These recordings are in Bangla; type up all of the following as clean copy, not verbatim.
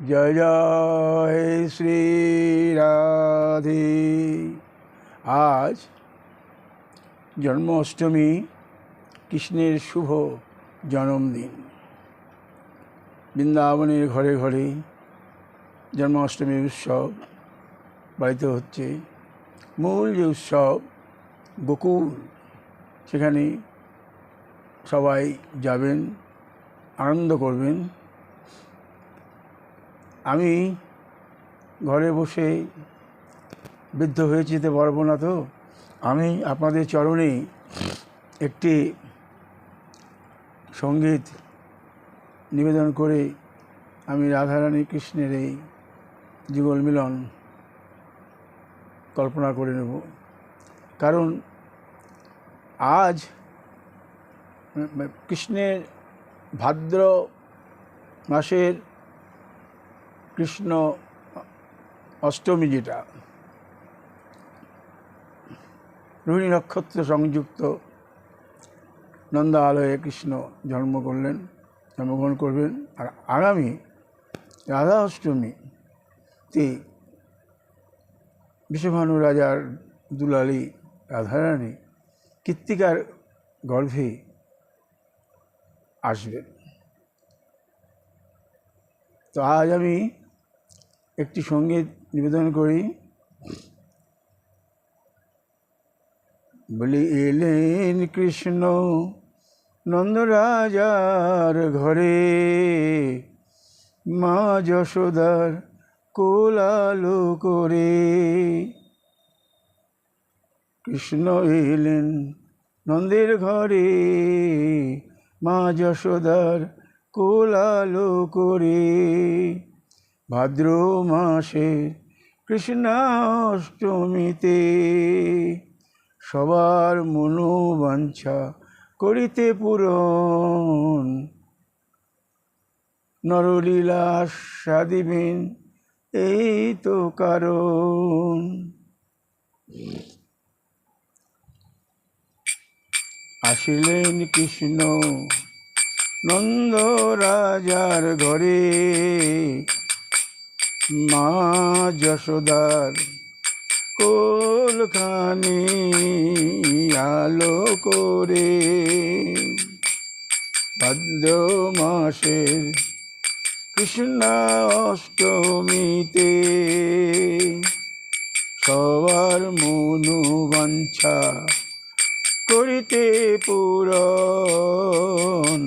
জয় জয় শ্রী রাধে। আজ জন্মাষ্টমী, কৃষ্ণের শুভ জন্মদিন। বৃন্দাবনের ঘরে ঘরে জন্মাষ্টমীর উৎসব পালিত হচ্ছে। মূল যে উৎসব গোকুল, সেখানে সবাই যাবেন, আনন্দ করবেন। আমি ঘরে বসে বৃদ্ধ হয়ে যেতে পারবো না, তো আমি আপনাদের চরণে একটি সঙ্গীত নিবেদন করে আমি রাধারানী কৃষ্ণের এই যুগল মিলন কল্পনা করে নেব। কারণ আজ কৃষ্ণের ভাদ্র মাসের কৃষ্ণ অষ্টমী, যেটা রোহিণী নক্ষত্র সংযুক্ত নন্দালয়ে কৃষ্ণ জন্মগ্রহণ করবেন। আর আগামী রাধা অষ্টমীতে বিশ্বভানু রাজার দুলালী রাধারানী কৃত্তিকার গর্ভে আসবেন। তো আজ আমি একটি সঙ্গীত নিবেদন করি। বলি, এলেন কৃষ্ণ নন্দরাজার ঘরে, মা যশোদার কোলালো করে। কৃষ্ণ এলেন নন্দের ঘরে, মা যশোদার কোলালো করে। ভাদ্র মাসে কৃষ্ণাষ্টমীতে সবার মনোবাঞ্ছা করিতে পূরণ। নরলীলা সাদিবেন এই তো কারণ। আসিলেন কৃষ্ণ নন্দ রাজার ঘরে, মা যশোদার কোলখানি আলো করে। ভাদ্র মাসের কৃষ্ণাষ্টমীতে সবার মনোবাঞ্ছা করিতে পূরণ।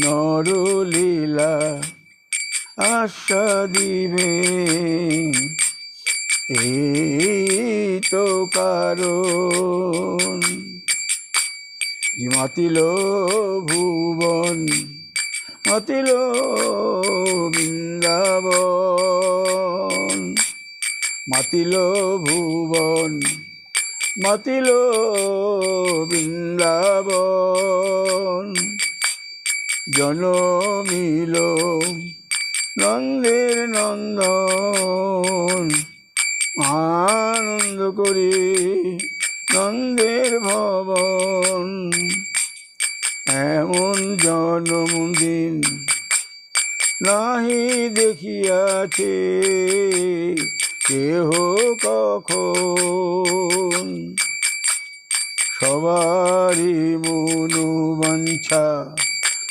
নরলীলা আস্বাদিবেন এই তো কারণ। মাতিল ভুবন, মাতিল বৃন্দাবন, মাতিল ভুবন, মাতিল বৃন্দাবন। জনমিল নন্দের নন্দন, আনন্দ করি নন্দের ভবন। এমন জন্মদিন নাহি দেখিয়াছে কেহ কখন। সবারই মনোবাঞ্ছা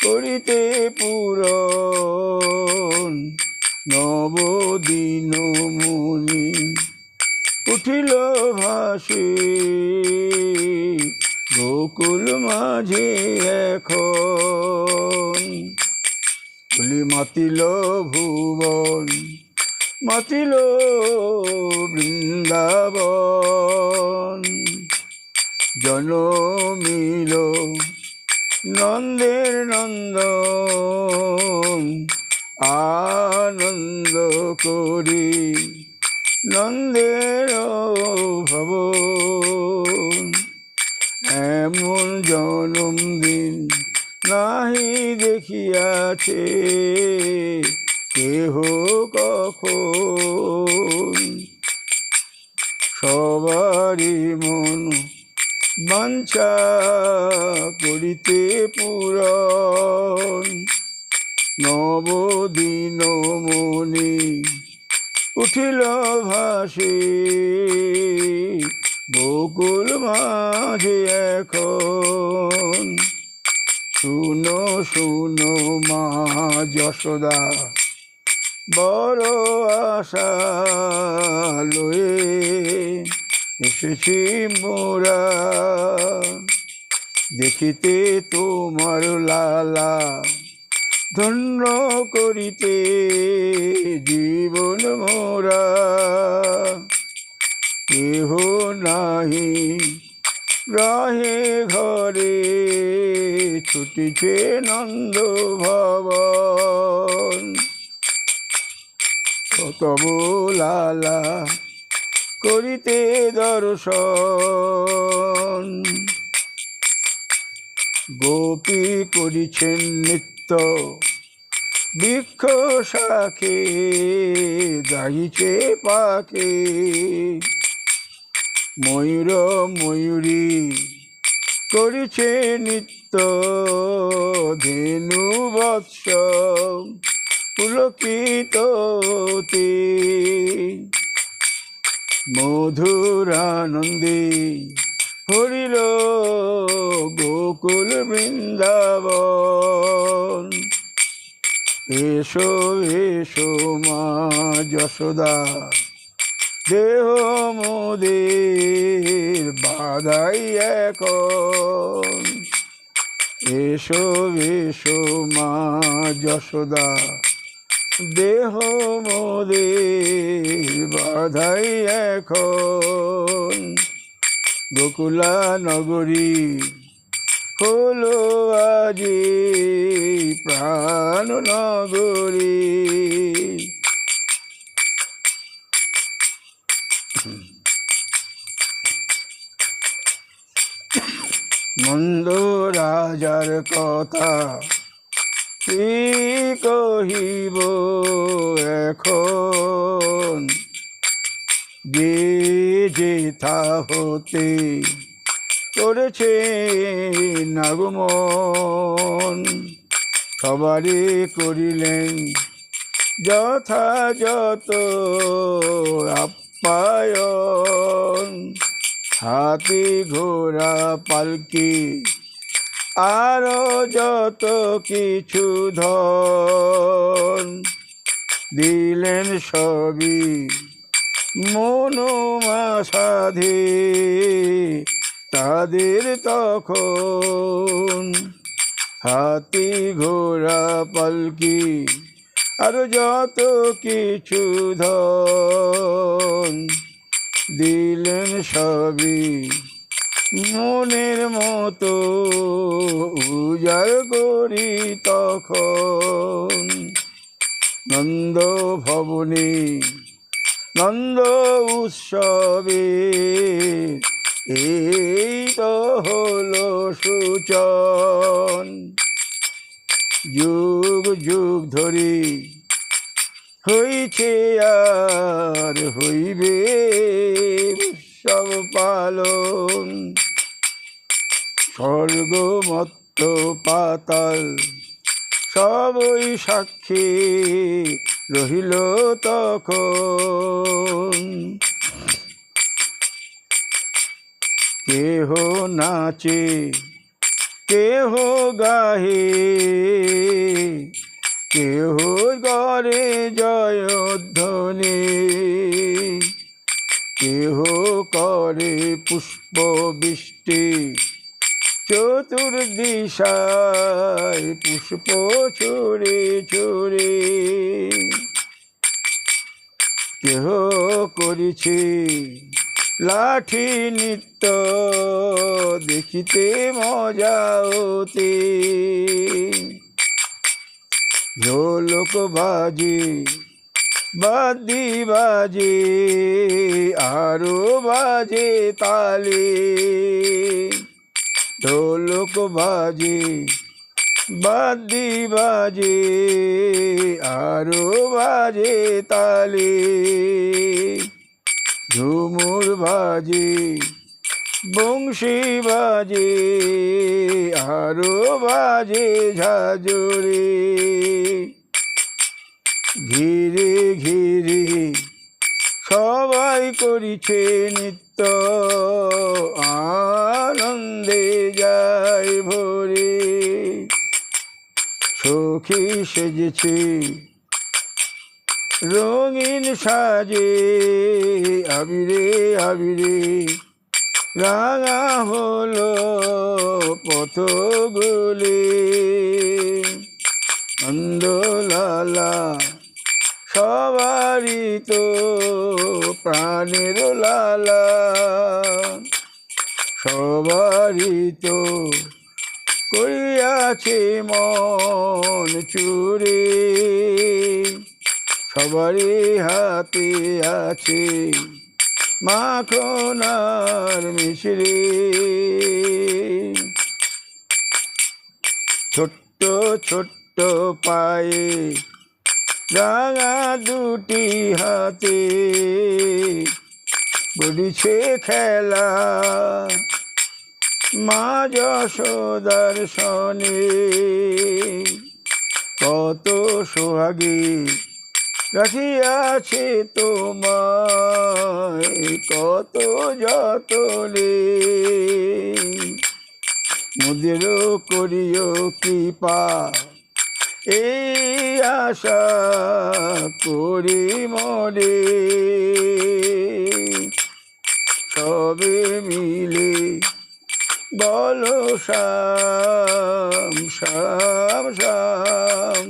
করিতে পূরণ। নবদিন মুনি উঠিল ভাসে, গোকুল মাঝে এখন। বলি, মাতিল ভুবন, মাতিল বৃন্দাবন। জনমিল নন্দের নন্দন, আনন্দ করি নন্দের ভবন। এমন জন্মদিন নাহি দেখিয়াছে কেহ কখন। সবারই মন বাঞ্ছা করিতে পূরণ। নবদিন দিনমণি উঠিল ভাসে, বকুল মাঝে এখন। শুনো শুনো মা যশোদা, বড় আশা লয়ে এসেছি মোরা, দেখিতে তোমার লালা, ধন্য করিতে জীবন মোরা। কেহ নাহি রহে ঘরে, ছুটিছে নন্দ ভবন। তব লালা করিতে দর্শন, গোপী করিছেন নৃত্য বৃক্ষ শাখে, গাইছে পাখে। ময়ূর ময়ূরী করিছে নৃত্য, ধেনু বৎস পুলকিত। মধুরানন্দে হরিল গোকুল বৃন্দাবন। এসো এসো মা যশোদা, দেহ মোদের বাধাই এখন। এসো এসো মা যশোদা, দেহ মোদের বাধাই এখন। গোকুলা নগরী হলো আজি প্রাণ নগরী। নন্দ রাজার কথা কি কহিব এখন, যে যেথা হতে করেছে আগমন। সবারে করিলেন যথাযথ আপ্যায়ন, হাতি ঘোড়া পালকি আরো যত কিছু ধন, দিলেন সবই মনোমা সাধে তাদের তখন। হাতি ঘোড়া পালকি আরো যত কিছু ধন, দিলেন সবই মনের মতো উজাড় করি তখন। নন্দ ভবনে নন্দ উৎসবে এই তো হলো সূচন। যুগ যুগ ধরি হইছে আর হইবে উৎসব পালন। স্বর্গ মত্ত পাতাল সবই সাক্ষী রহিল তখন। কেহ নাচে কেহ গাহে, কেহ গড়ে জয়ধ্বনি, কেহ করে পুষ্প বৃষ্টি চতুর্দিশায় পুষ্প ছড়ে ছড়ে। কেহ করিছে লাঠি নৃত্য দেখিতে মজা হতে। ঢোলক বাজে বাদ্যি বাজে আরো বাজে তালে। ঢোলক বাজে বাদ্যি বাজে আরো বাজে তালে। ঝুমুর বাজে বংশী বাজে আরো বাজে ঝাঁঝরে। ঘিরে ঘিরে সবাই করিছে নিত্য, আনন্দে যায় ভরে। সখী সেজেছে রঙিন সাজে, আবিরে আবিরে রাঙা হলো পথগুলি। নন্দলালা সবারই তো প্রাণের লালা, সবারই তো করিয়াছে মন চুরি। সবারই হাতে আছে মাখন আর মিশ্রি। ছোট্ট ছোট্ট পায়ে রাঙা দুটি হাতে গড়িছে খেলা, মা যশোদার সনে। কত সোহাগে রাখিয়াছে তোমায়, কত যতনে। মোদেরও করিও কৃপা, এই আশা করি মনে। সবে মিলে বলো শাম শাম শাম,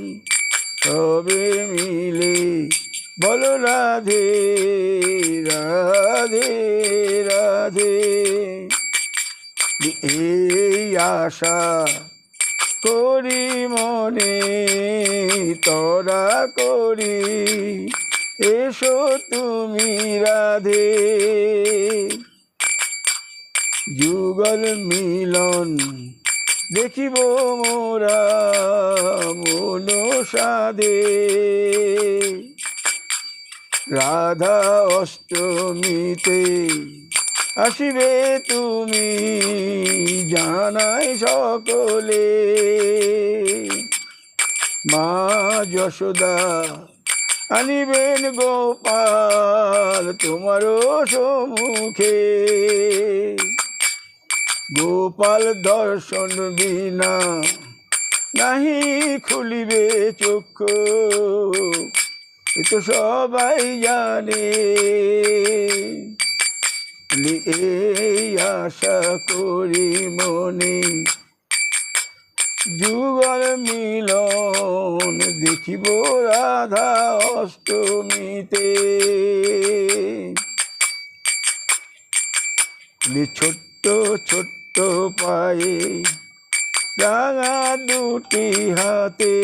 সবে মিলে বলো রাধে রাধে রাধে। এই আশা করি মনে, তোরা করি এসো তুমি রাধে। যুগল মিলন দেখিব মোরা মন সাধে। রাধা অষ্টমীতে আসিবে তুমি জানাই সকলে। মা যশোদা আনিবেন গোপাল তোমারও সম্মুখে। গোপাল দর্শন বিনা নাহি খুলিবে চক্ষু, এ তো সবাই জানে। এই আশা করি মনে, যুগল মিলন দেখিব রাধা অষ্টমীতে। ছোট্ট ছোট্ট পায়ে রাঙা দুটি হাতে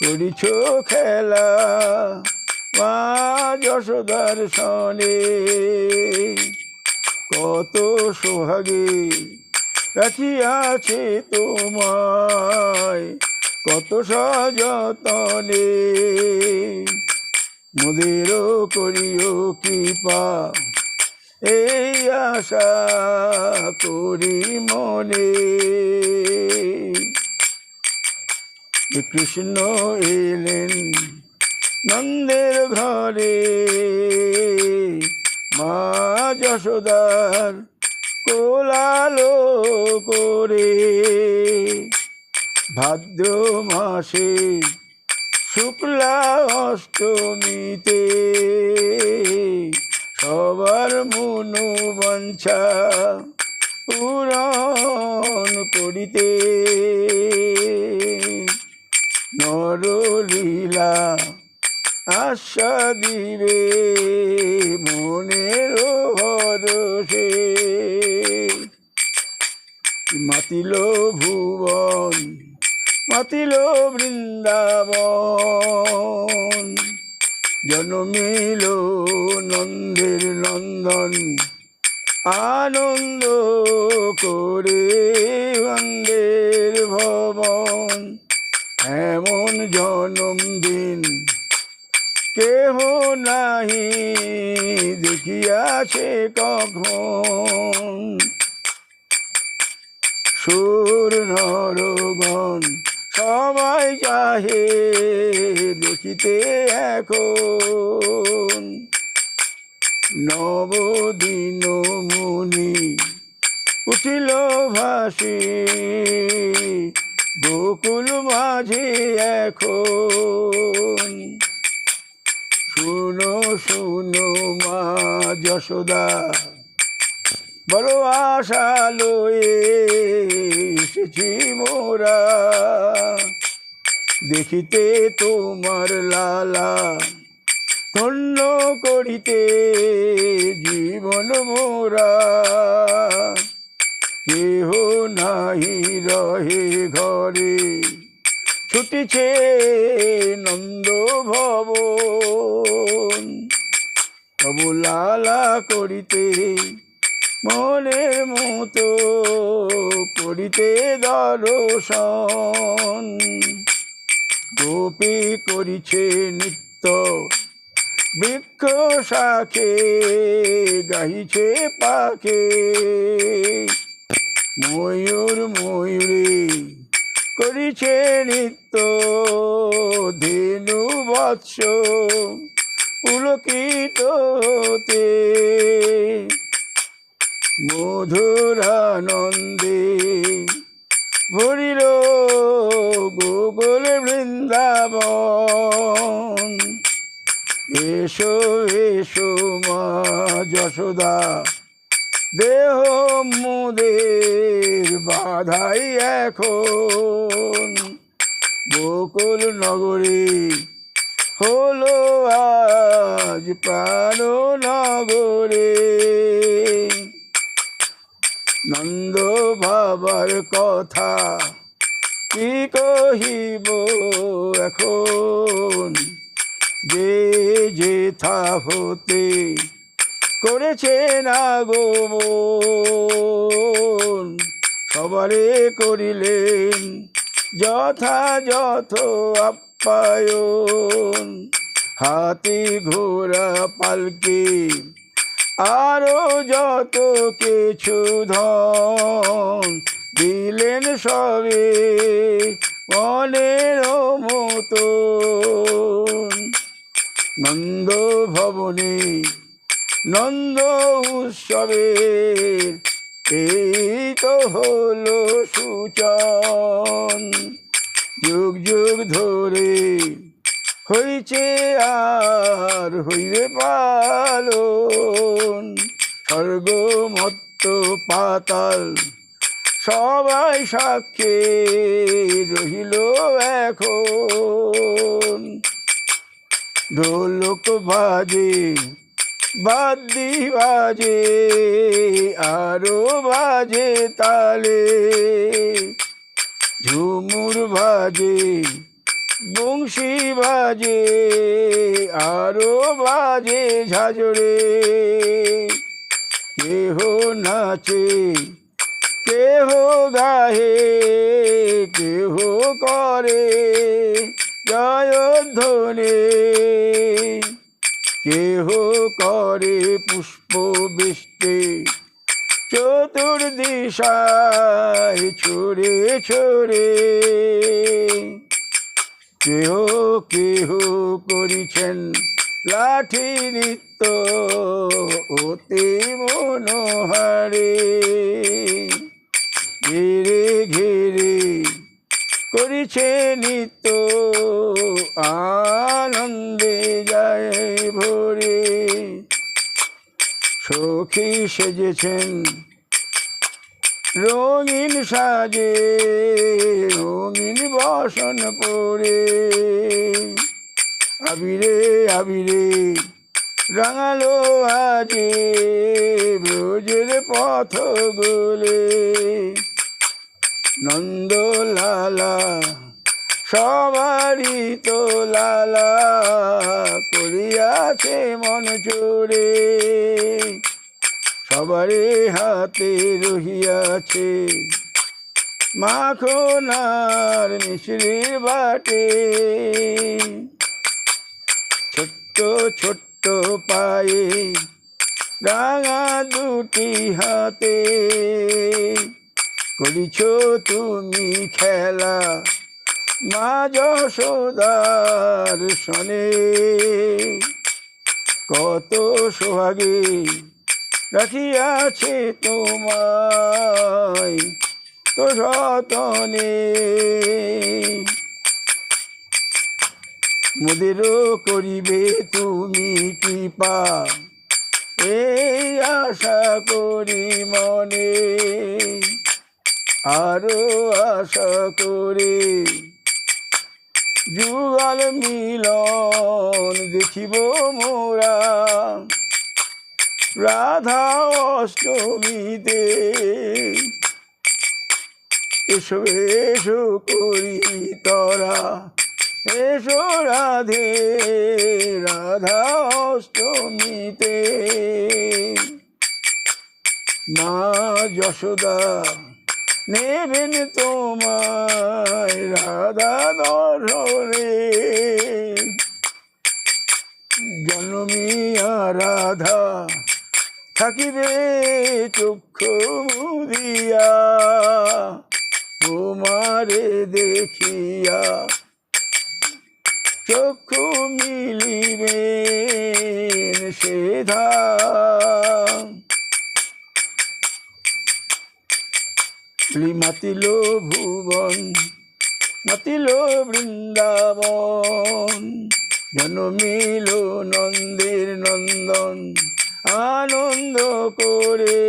করিছ খেলা, মা যশোদার সনে। কত সোহাগে রাখিয়াছে তোমায়, কত সযতনে। মোদেরও করিও কৃপা, এই আশা করি মনে। কৃষ্ণ এলেন নন্দের ঘরে, মা যশোদার কোলালো করে। ভাদ্র মাসে শুক্লা অষ্টমীতে সবার মনো বাঞ্ছা পূরণ করিতে। নরলীলা আশা দিবে মনের হরষে। মাতিল ভুবন মাতিল বৃন্দাবন, জন্মিল নন্দের নন্দন। আনন্দ করে বন্দের ভবন, এমন জন্মদিন কেহ নাহি দেখিয়াছে কখন। সুর নরগণ সবাই চাহে দেখিতে এখন। নবদিন মুনি উঠিল ভাসি গোকুল মাঝে এখন। শুনো শুনো মা যশোদা, বড় আশা লয়ে এসেছি মোরা, দেখিতে তোমার লালা, ধন্য করিতে জীবন মোরা। কেহ নাহি রহে ঘরে, ছুটিছে নন্দ ভবন। তবু লালা করিতে মনের মতো করিতে দর্শন। গোপী করিছে নিত্য বৃক্ষ শাখে, গাহিছে পাখে ময়ূর ময়ূরী করিছে নিত্য। ধেনু বৎস পুলকিত হতে মধুরানন্দে ভরিল গোকুল বৃন্দাবন। এসো এসো মা যশোদা, দেহ মুদের বাধাই এখন। গোকুল নগরী হলো আজ প্রাণ নগরে। নন্দ বাবার কথা কি কহিব এখন, যে যেথা হতে করেছে না গোমন। সবারে করিলেন যথাযথ আপ্যায়ন। হাতি ঘোড়া পালকি আরো যত কিছু ধন, দিলেন সবে মনের মতন। নন্দ ভবনে নন্দ উৎসবের এই তো হলো সূচন। যুগ যুগ ধরে হইছে আর হইবে পালন। স্বর্গ মত্ত পাতাল সবাই সাক্ষী রহিল এখন। ঢোলক বাজে বাদ্যি বাজে আরো বাজে তালে, ঝুমুর বাজে বংশী বাজে আরো বাজে ঝাঁঝরে। কেহ নাচে কেহ গাহে, কেহ করে জয়ধ্বনি, কেহ করে পুষ্প বৃষ্টি চতুর্দিশায় ছড়ে ছড়ে। কেহ কেহ করিছেন লাঠি নৃত্য অতি মনোহারে। ঘিরে ঘিরে করিছে নিত্য আনন্দে যায় ভরে। সখী সেজেছেন রঙিন সাজে, রঙিন বসন পরে। আবিরে আবিরে রাঙালো আজে ব্রজের পথ গোলে। নন্দ লালা সবারই তো লালা করিয়াছে মন চোরে। সবারে হাতে রহিয়াছে মাখনার মিশ্রির বাটে। ছোট্ট ছোট্ট পায়ে রাঙা দুটি হাতে করিছ তুমি খেলা মা যশোদার সনে কত সোহাগে রাখিয়াছে তোমায় তো যতনে। মোদেরও করিবে তুমি কৃপা এই আশা করি মনে, আরো আশা করে যুগল মিলন দেখিব মোরা রাধা অষ্টমীতে। এসো এসো করি তরা এসো রাধে রাধা অষ্টমীতে। মা যশোদা নেবেন তোমায় রাধা দর্শনে, জন্মিয়া রাধা থাকিবে চক্ষু মুদিয়া তোমারে দেখিয়া চক্ষু মিলিবে সেধা। মাতিল ভুবন মাতিল বৃন্দাবন, জন্মিল নন্দের নন্দন আনন্দ করে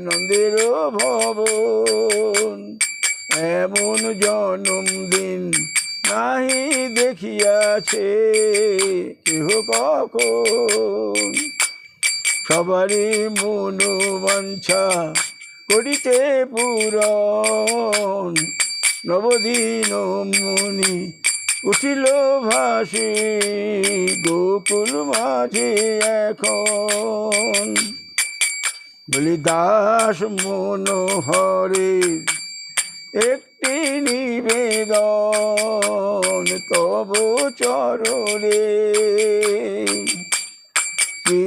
নন্দের ভবন। এমন জন্মদিন নাহি দেখিয়াছে কেহ কখন, সবারই মনোবাঞ্ছা করিতে পূরণ। নবদিন মুনি উঠিল ভাসে গোকুল মাঝে এখন, বলি দাস মনোহরে একটি নিবেদন তব চরণে। কি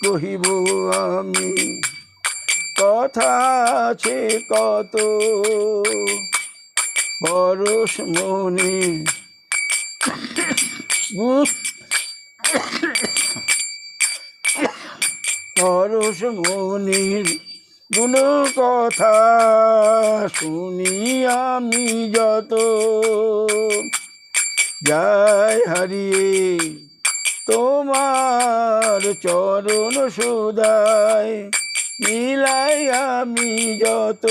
কহিব আমি কথা আছে কত, পরশ মনি পরশ মনির গুণ কথা শুনি আমি যত, যাই হারিয়ে তোমার চরণ সুদায় মিলাই আমি যত।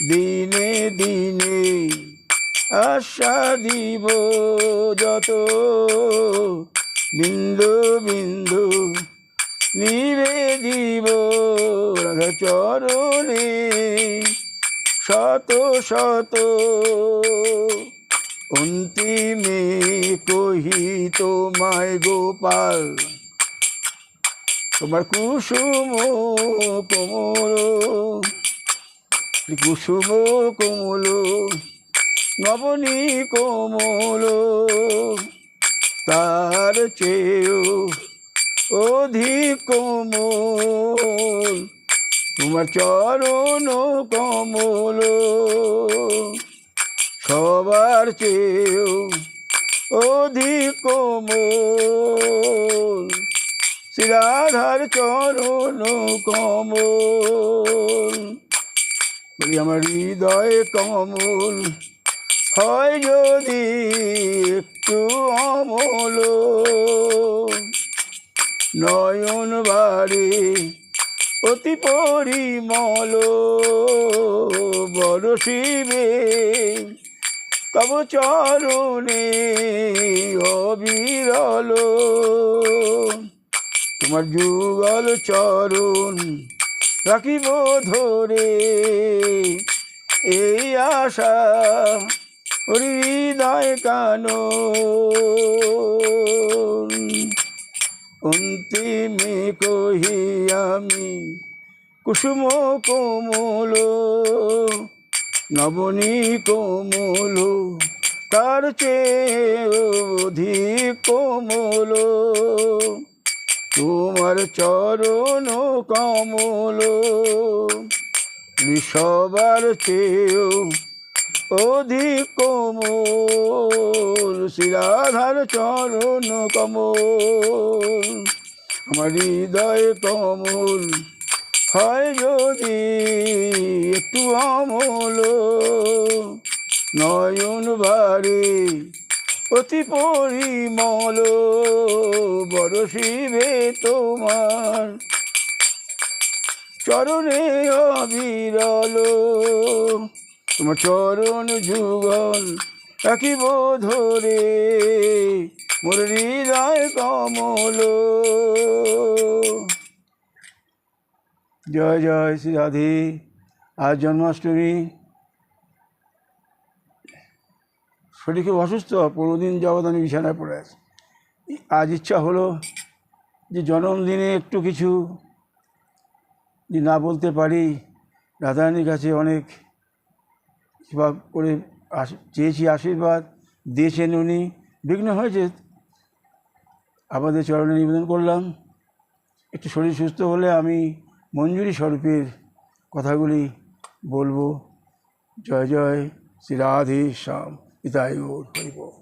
দিনে দিনে আশা দিব যত, বিন্দু বিন্দু নিবেদিব রাধা চরণে শত শত। অন্তিমে কহি তোমায় গোপাল, তোমার কুসুম কোমল কুসুম কোমল নবনী কোমল, তার চেয়েও অধিক কোমল তোমার চরণ কমল। সবার চেয়েও অধিক কোমল শ্রী রাধার চরণ কমল। বলি আমার হৃদয় কমল হয় যদি একটু অমল, নয়ন বারে অতি পরিমল বরসিবে তব চরণে অবিরল। তোমার যুগল চরণ রাখিব ধরে এই আশা হৃদয় কানন। অন্তিমে কহি আমি কুসুম কোমল নবনী কোমল তার চেয়ে অধিক কোমল তোমার চরণ কমল। সবার চেয়েও অধিক কোমল শ্রীরাধার চরণ কমল, আমার হৃদয় কমল হয় যদি একটু অমল, নয়ন বারে অতি পরিমল, বরষিবে তোমার চরণে অবিরল, তোমার চরণ যুগল রাখিব ধরে মোর হৃদয় কমল। জয় জয় শ্রী রাধে। আজ জন্মাষ্টমী। শরীর খুব অসুস্থ, 15 দিন যাবৎ আমি বিছানায় পড়ে আছি। আজ ইচ্ছা হলো যে জন্মদিনে একটু কিছু যে না বলতে পারি, রাধারানীর কাছে অনেক সেবা করে চেয়েছি, আশীর্বাদ দিয়েছেন উনি, বিঘ্ন হয়েছে আপনাদের চরণে নিবেদন করলাম। একটু শরীর সুস্থ হলে আমি মঞ্জুরি স্বরূপের কথাগুলি বলবো। জয় জয় শ্রী রাধে শ্যাম, পিতাই গৌর হরি বল।